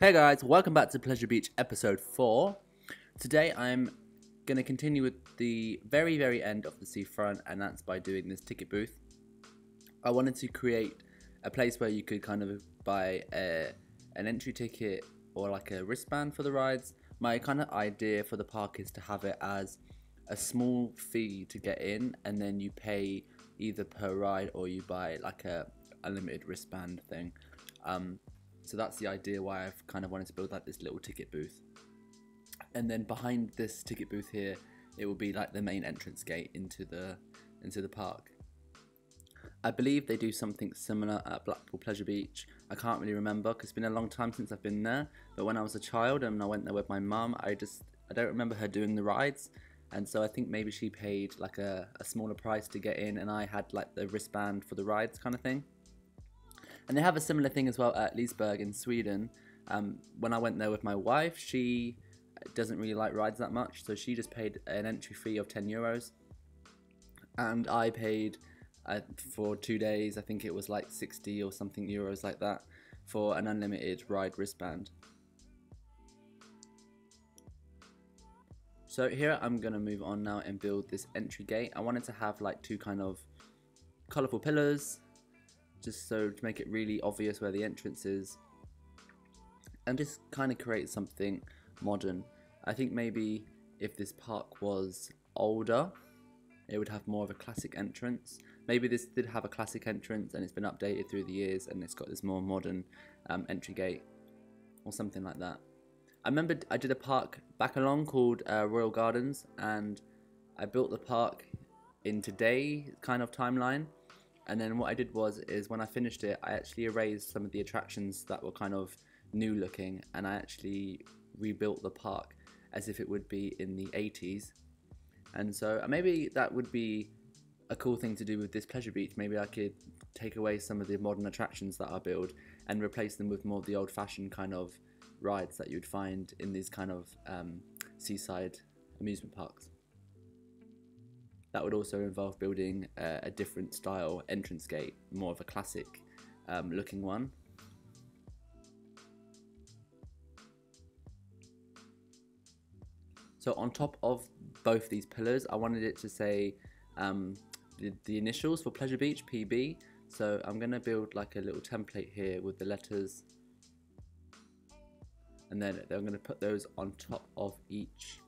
Hey guys, welcome back to Pleasure Beach episode 4. Today I'm going to continue with the very end of the seafront, and that's by doing this ticket booth. I wanted to create a place where you could kind of buy an entry ticket or like a wristband for the rides. My kind of idea for the park is to have it as a small fee to get in, and then you pay either per ride or you buy like a unlimited wristband thing. So that's the idea why I've kind of wanted to build like this little ticket booth. And then behind this ticket booth here, it will be like the main entrance gate into the park. I believe they do something similar at Blackpool Pleasure Beach. I can't really remember because it's been a long time since I've been there. But when I was a child and I went there with my mum, I don't remember her doing the rides. And so I think maybe she paid like a smaller price to get in, and I had like the wristband for the rides kind of thing. And they have a similar thing as well at Liseberg in Sweden. When I went there with my wife, she doesn't really like rides that much, so she just paid an entry fee of 10 euros. And I paid for 2 days, I think it was like 60 or something euros like that, for an unlimited ride wristband. So here I'm going to move on now and build this entry gate. I wanted to have like two kind of colourful pillars, just so to make it really obvious where the entrance is, and just kind of create something modern. I think maybe if this park was older, it would have more of a classic entrance. Maybe this did have a classic entrance and it's been updated through the years and it's got this more modern entry gate or something like that. I remember I did a park back along called Royal Gardens, and I built the park in today kind of timeline. And then what I did is when I finished it, I actually erased some of the attractions that were kind of new looking, and I actually rebuilt the park as if it would be in the 80s. And so maybe that would be a cool thing to do with this Pleasure Beach. Maybe I could take away some of the modern attractions that I build and replace them with more of the old-fashioned kind of rides that you'd find in these kind of seaside amusement parks. That would also involve building a different style entrance gate, more of a classic looking one. So on top of both these pillars, I wanted it to say the initials for Pleasure Beach, PB. So I'm going to build like a little template here with the letters, and then I'm going to put those on top of each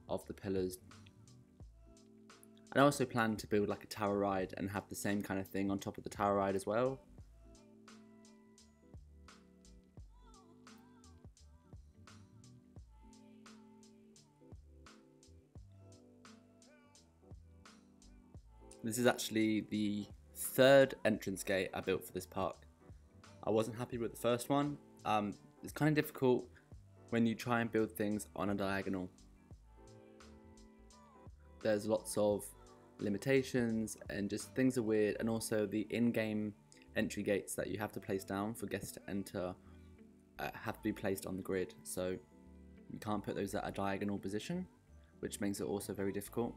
of the pillars. I also plan to build like a tower ride and have the same kind of thing on top of the tower ride as well. This is actually the third entrance gate I built for this park. I wasn't happy with the first one. It's kind of difficult when you try and build things on a diagonal. There's lots of limitations and just things are weird, and also the in-game entry gates that you have to place down for guests to enter have to be placed on the grid, so you can't put those at a diagonal position, which makes it also very difficult.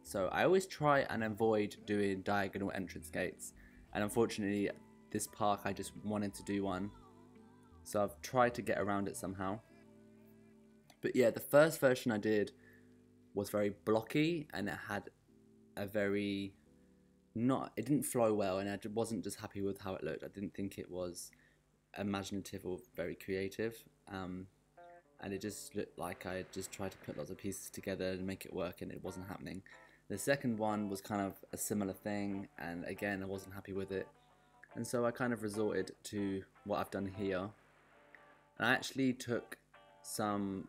So I always try and avoid doing diagonal entrance gates, and unfortunately this park I just wanted to do one, so I've tried to get around it somehow. But yeah, the first version I did was very blocky, and it had a very it didn't flow well, and I wasn't just happy with how it looked. I didn't think it was imaginative or very creative, and it just looked like I just tried to put lots of pieces together and make it work, and it wasn't happening. The second one was kind of a similar thing, and again I wasn't happy with it, and so I kind of resorted to what I've done here. And I actually took some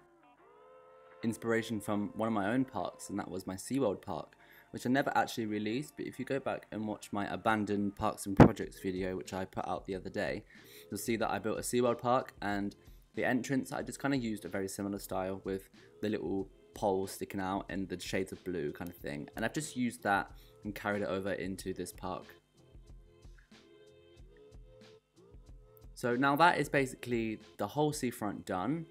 inspiration from one of my own parks, and that was my SeaWorld park, which I never actually released. But if you go back and watch my abandoned parks and projects video, which I put out the other day, you'll see that I built a SeaWorld park, and the entrance I just kind of used a very similar style with the little poles sticking out and the shades of blue kind of thing, and I've just used that and carried it over into this park. So now that is basically the whole seafront done,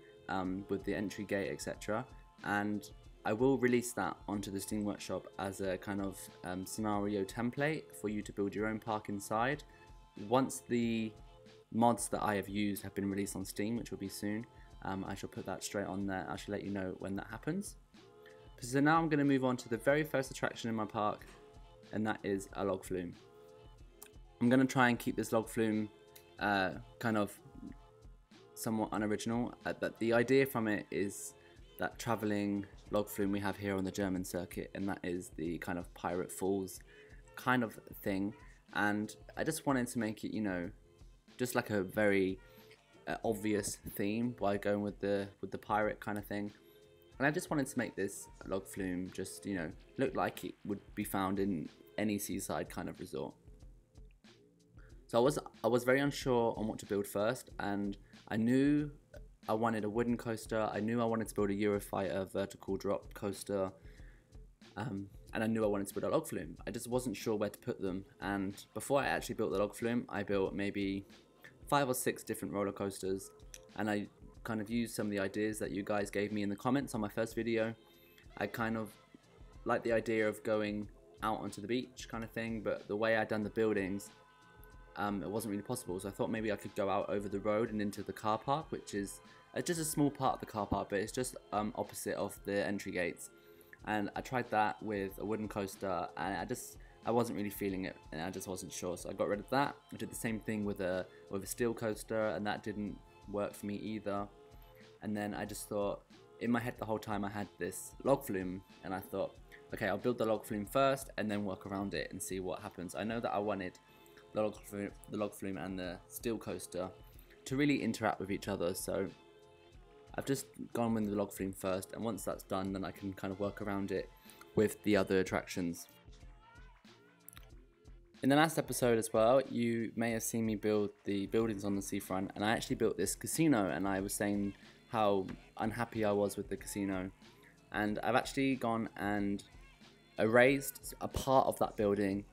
with the entry gate, etc. And I will release that onto the Steam Workshop as a kind of scenario template for you to build your own park inside. Once the mods that I have used have been released on Steam, which will be soon. I shall put that straight on there. I shall let you know when that happens. So now I'm going to move on to the very first attraction in my park, and that is a log flume. I'm going to try and keep this log flume kind of somewhat unoriginal, but the idea from it is that traveling log flume we have here on the German circuit, and that is the kind of Pirate Falls kind of thing. And I just wanted to make it, you know, just like a very obvious theme by going with the pirate kind of thing. And I just wanted to make this log flume just, you know, look like it would be found in any seaside kind of resort. So I was very unsure on what to build first, and I knew I wanted a wooden coaster. I knew I wanted to build a Eurofighter vertical drop coaster, and I knew I wanted to build a log flume. I just wasn't sure where to put them. And before I actually built the log flume, I built maybe 5 or 6 different roller coasters, and I kind of used some of the ideas that you guys gave me in the comments on my first video. I kind of like the idea of going out onto the beach kind of thing, but the way I'd done the buildings, it wasn't really possible. So I thought maybe I could go out over the road and into the car park, which is just a small part of the car park, but it's just opposite of the entry gates. And I tried that with a wooden coaster, and I wasn't really feeling it, and I just wasn't sure, so I got rid of that. I did the same thing with a steel coaster, and that didn't work for me either. And then I just thought, in my head the whole time I had this log flume, and I thought, okay, I'll build the log flume first and then work around it and see what happens. I know that I wanted the log flume and the steel coaster to really interact with each other, so I've just gone with the log flume first, and once that's done, then I can kind of work around it with the other attractions. In the last episode as well, you may have seen me build the buildings on the seafront, and I actually built this casino, and I was saying how unhappy I was with the casino. And I've actually gone and erased a part of that building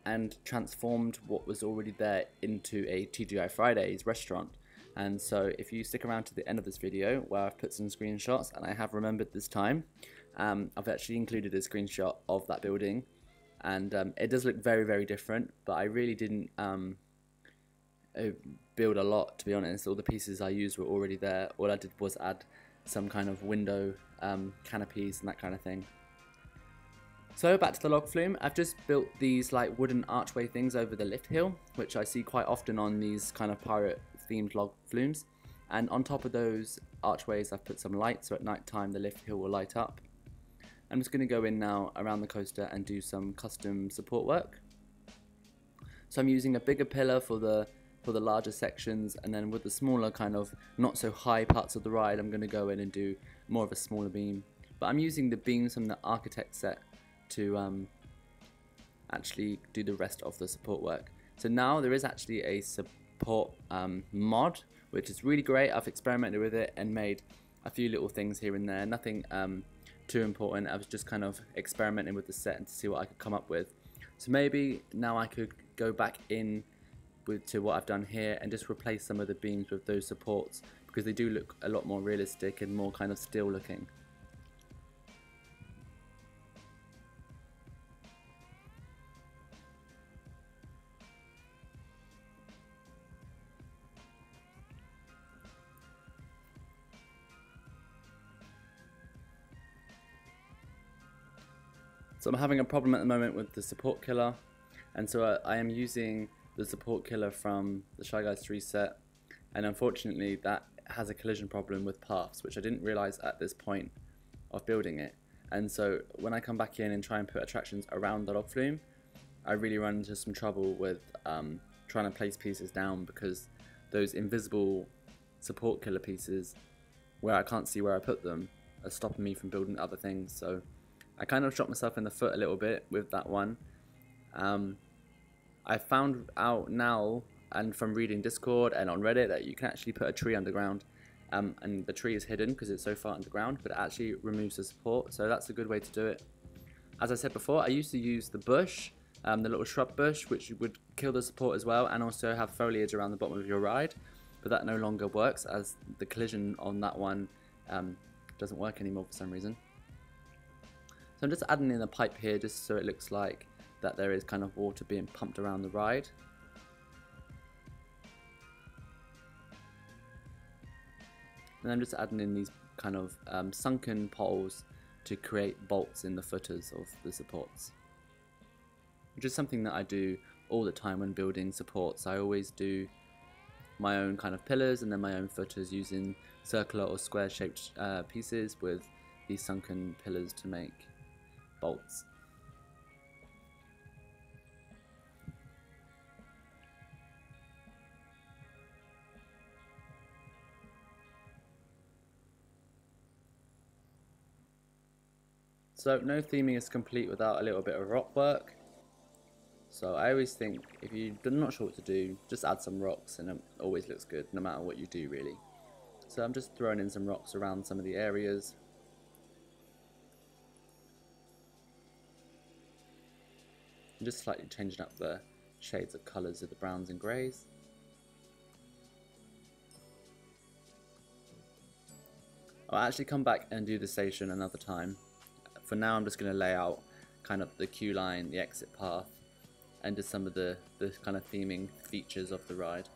and transformed what was already there into a TGI Fridays restaurant. And so if you stick around to the end of this video, where I've put some screenshots, and I have remembered this time, I've actually included a screenshot of that building. And it does look very, very different, but I really didn't build a lot, to be honest. All the pieces I used were already there. All I did was add some kind of window canopies and that kind of thing. So back to the log flume. I've just built these like wooden archway things over the lift hill, which I see quite often on these kind of pirate themed log flumes. And on top of those archways I've put some lights, so at night time the lift hill will light up. I'm just going to go in now around the coaster and do some custom support work. So I'm using a bigger pillar for the larger sections, and then with the smaller kind of not so high parts of the ride I'm going to go in and do more of a smaller beam. But I'm using the beams from the architect set to actually do the rest of the support work. So now there is actually a support mod, which is really great. I've experimented with it and made a few little things here and there, nothing too important. I was just kind of experimenting with the set and to see what I could come up with. So maybe now I could go back in to what I've done here and just replace some of the beams with those supports, because they do look a lot more realistic and more kind of still looking. So I'm having a problem at the moment with the support killer, and so I am using the support killer from the Shy Guys 3 set, and unfortunately that has a collision problem with paths, which I didn't realize at this point of building it. And so when I come back in and try and put attractions around the log flume, I really run into some trouble with trying to place pieces down, because those invisible support killer pieces where I can't see where I put them are stopping me from building other things. So I kind of shot myself in the foot a little bit with that one. I found out now, and from reading Discord and on Reddit, that you can actually put a tree underground, and the tree is hidden because it's so far underground, but it actually removes the support, so that's a good way to do it. As I said before, I used to use the bush, the little shrub bush, which would kill the support as well, and also have foliage around the bottom of your ride, but that no longer works as the collision on that one doesn't work anymore for some reason. So I'm just adding in a pipe here just so it looks like that there is kind of water being pumped around the ride. And I'm just adding in these kind of sunken poles to create bolts in the footers of the supports, which is something that I do all the time when building supports. I always do my own kind of pillars and then my own footers using circular or square shaped pieces with these sunken pillars to make bolts. So no theming is complete without a little bit of rock work. So I always think if you're not sure what to do, just add some rocks and it always looks good no matter what you do really. So I'm just throwing in some rocks around some of the areas. I'm just slightly changing up the shades of colours of the browns and greys. I'll actually come back and do the station another time. For now I'm just going to lay out kind of the queue line, the exit path, and just some of the kind of theming features of the ride.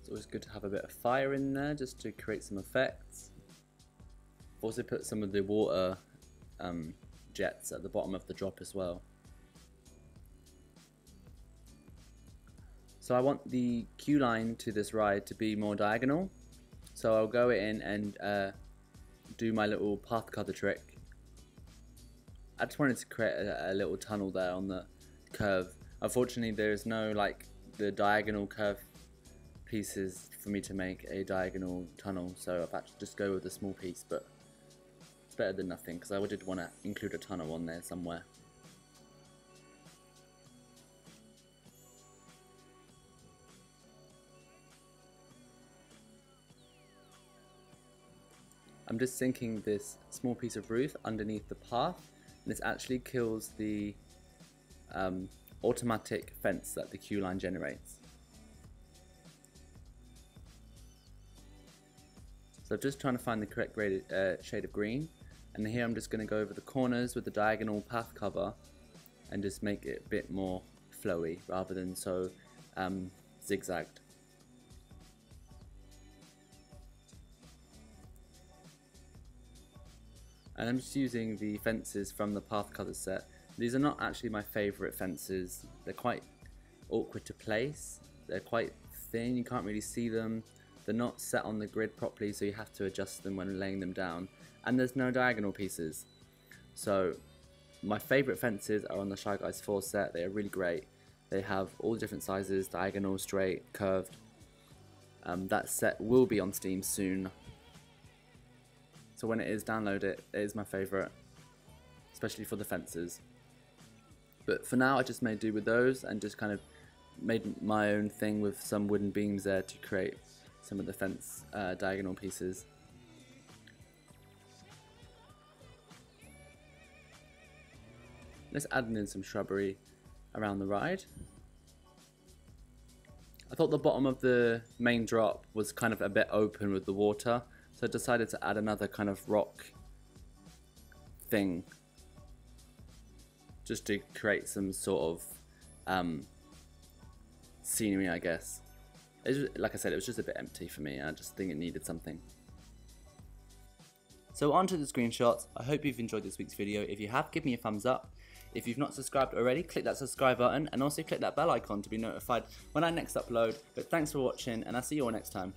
It's always good to have a bit of fire in there just to create some effects. Also put some of the water jets at the bottom of the drop as well. So I want the queue line to this ride to be more diagonal. So I'll go in and do my little path cover trick. I just wanted to create a little tunnel there on the curve. Unfortunately there is no like the diagonal curve pieces for me to make a diagonal tunnel, so I've had to just go with a small piece, but it's better than nothing because I did want to include a tunnel on there somewhere. I'm just sinking this small piece of roof underneath the path, and this actually kills the automatic fence that the queue line generates. So I'm just trying to find the correct shade of green, and here I'm just going to go over the corners with the diagonal path cover and just make it a bit more flowy rather than so zigzagged. And I'm just using the fences from the path cover set. These are not actually my favourite fences. They're quite awkward to place. They're quite thin, you can't really see them. They're not set on the grid properly, so you have to adjust them when laying them down. And there's no diagonal pieces. So my favourite fences are on the Shy Guys 4 set. They are really great. They have all different sizes, diagonal, straight, curved. That set will be on Steam soon. So when it is, download it. It is my favourite, especially for the fences. But for now I just made do with those and just kind of made my own thing with some wooden beams there to create some of the fence diagonal pieces. Let's add in some shrubbery around the ride. I thought the bottom of the main drop was kind of a bit open with the water, so I decided to add another kind of rock thing just to create some sort of scenery, I guess. Like I said, it was just a bit empty for me. I just think it needed something. So on to the screenshots. I hope you've enjoyed this week's video. If you have, give me a thumbs up. If you've not subscribed already, click that subscribe button and also click that bell icon to be notified when I next upload. But thanks for watching, and I'll see you all next time.